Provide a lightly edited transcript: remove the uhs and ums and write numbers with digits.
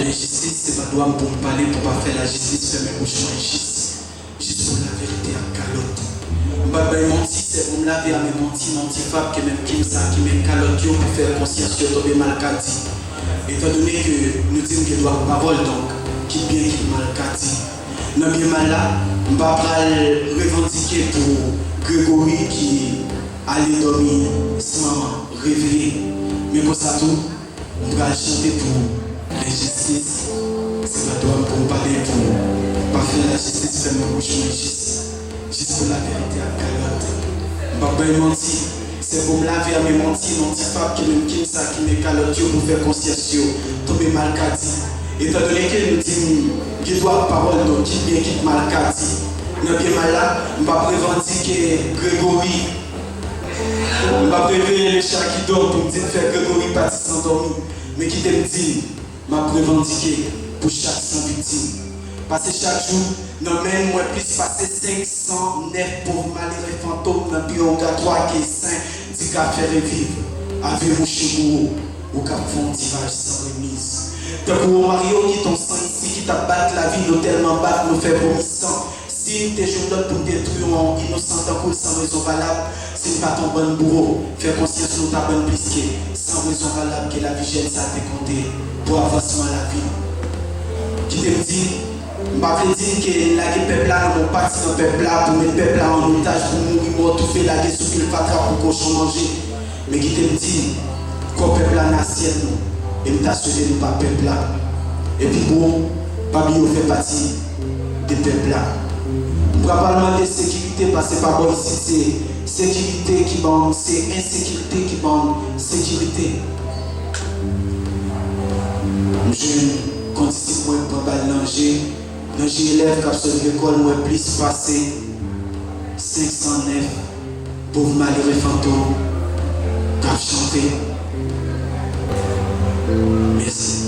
L'injustice, c'est pas droit pour me parler, pour pas faire la justice, faire mes bouches injustice. Juste pour la vérité à calotte. M'baba menti, c'est pour me laver à mes menti, fab, que même qui ça, qui même calotte, pour faire conscience que tomber mal dit. Étant donné que nous disons que doit parole, donc, qui bien, qui mal dit. Non, bien mal là, m'baba revendiquer pour Grégory qui allait dormir sans réveiller. Mais pour ça tout, on va chanter pour l'injustice. C'est pas toi pour parler, pour pas faire la justice, faire mes bouches injustice. Juste pour la vérité à calotte. M'baba menti, c'est pour me laver à mes menti fab, qui même qui ça, qui me calotte pour faire conscience, tomber mal dit. Étant donné que nous disons qu'il doit parole, donc qui bien, qui mal dit. Non bien mal là, je vais revendiquer Grégory. Je vais réveiller le chat qui dort pour me dire faire Grégory partir sans dormir. Mais qui t'aime dire, je vais revendiquer pour chaque sans victime. Parce que chaque jour, nous même moins plus passer 509 pauvres malheureux fantômes dans le purgatoire qui est saint, dit qu'à faire revivre. Avec mon chez ou qu'à faire un tirage sans remise. Tant pour Mario qui ton sang ici, qui t'a battu la vie, nous tellement battu, nous fait vomir sang. Si tes jours d'autres pour détruire un innocent d'un coup sans raison valable, c'est pas ton bon bourreau. Fais conscience de ta bonne brisquée, sans raison valable que la vie gêne ça décompté pour avancement à la vie. Qui te dit, je ne dire que la peuple là, nous parti dans le peuple là pour mettre le peuple là en otage, pour mourir mort, tout fait la guerre sous le fatra pour cochon manger. Mais qui te dit, qu'on peuple là n'assiette nous, et nous t'assurer nous pas peuple là. Et puis bon, Babi fait partie des peuples là. On va pas demander sécurité parce que pas bon ici, c'est sécurité qui bande, c'est insécurité qui bande sécurité. Je continue moi pour balancer. Dans les élèves qui absolument l'école, moi plus passé 509 pauvres malheureux fantômes qui ont chanté. Merci.